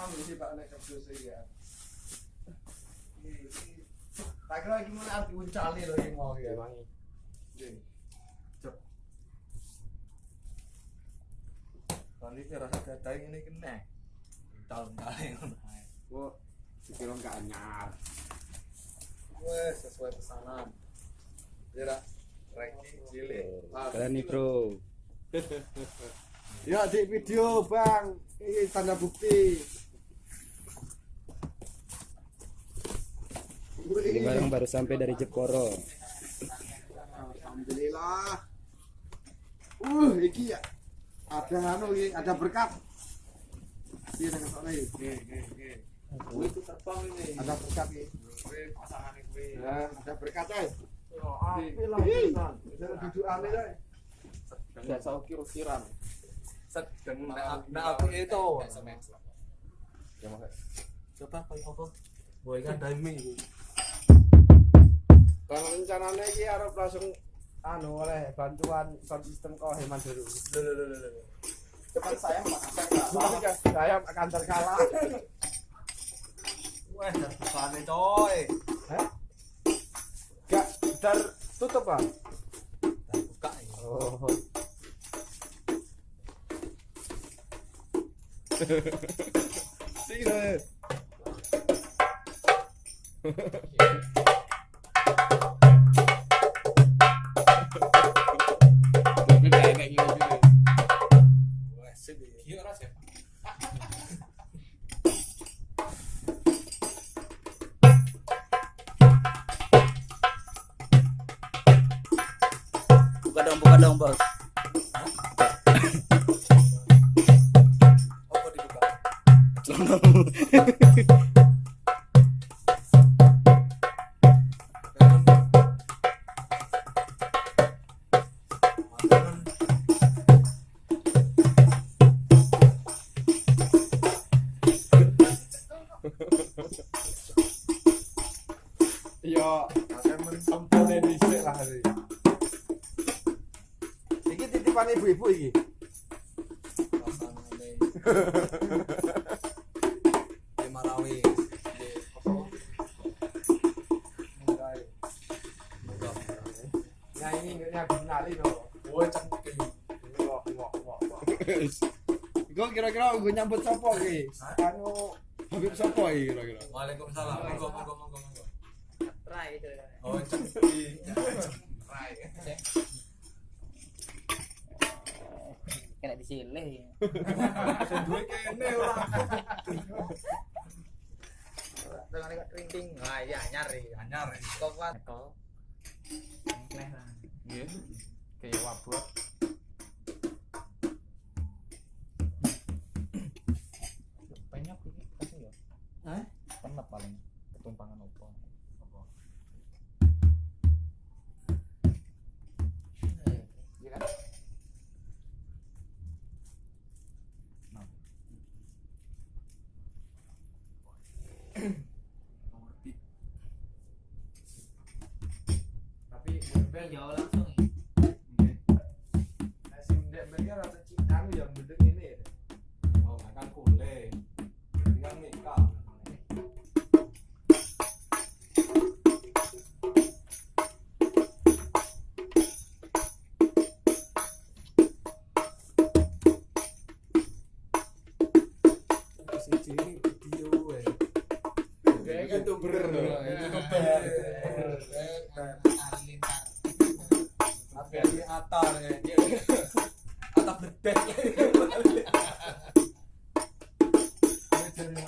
Emang sih Pak nek kebus ya. Tak kira gimana arti uncali loh yang mau ya. Wangi. Cep. Kali ini rasa dadai ini kena. Tahun kali ngono ae. Kok dikira gak anyar. Wes sesuai pesanan. Ya ranking cilik. Keren nih, Bro. Ya di video Bang, ini tanda bukti. Ini barang baru sampai dari Jepara. Alhamdulillah. Iki ya ada anu iki, ada berkat. Iya dengan soalnya iki. Nggih. Itu terbang ini. Ada berkat iki. Kuwi pasangan kuwi. Ya, ada berkat guys. Yo api lah tenan. Duduk ame ae. Biasa ukir-ukiran. Sedeng nek aku itu. Ya Mas. Coba koyo apa? Boy kan timing. Kalau rencananya iki arep langsung anu oleh bantuan sound system kok hemat dulu. Loh. Depan saya saya akan terkalah. Wah, terbukaane coy. Hah? Gak tertutup, Pak. Terbuka ya. Oh. Sini. Wah, sip. Iya ras ya. Buka dong, Bos. Apa dibuka? Yo, akan mensampune dhisik lah hari. Iki titipan ibu-ibu iki. Rasane. Di Marawi. Nah ini nggak nari loh. Woi cengkeh. Wah. Iku kira-kira gue nyambut sopo iki? Anu Habib sopo iki kira-kira? Waalaikumsalam. Monggo. Rai itu. Oh cengkeh. Rai. Kena disilih. Duwe kene ora. Dengan ring-ring. Wah, iya nyari. Anyar. Kok kuat. Kleh lah. Nggih. Kayak wabut. Penyok iki kasih ya. Hah? Penep paling ketumpangan opo. Iya kan? Tapi Ben jauh langsung ya. nasi ndek-ndeknya rada anu yang bedeng ini ya. Oh, makan kule. Tinggal nikah. Siji video wae. Kayak YouTuber loh. YouTuber. Alintar. Dari atar ya. Atar bedek. Ini jadi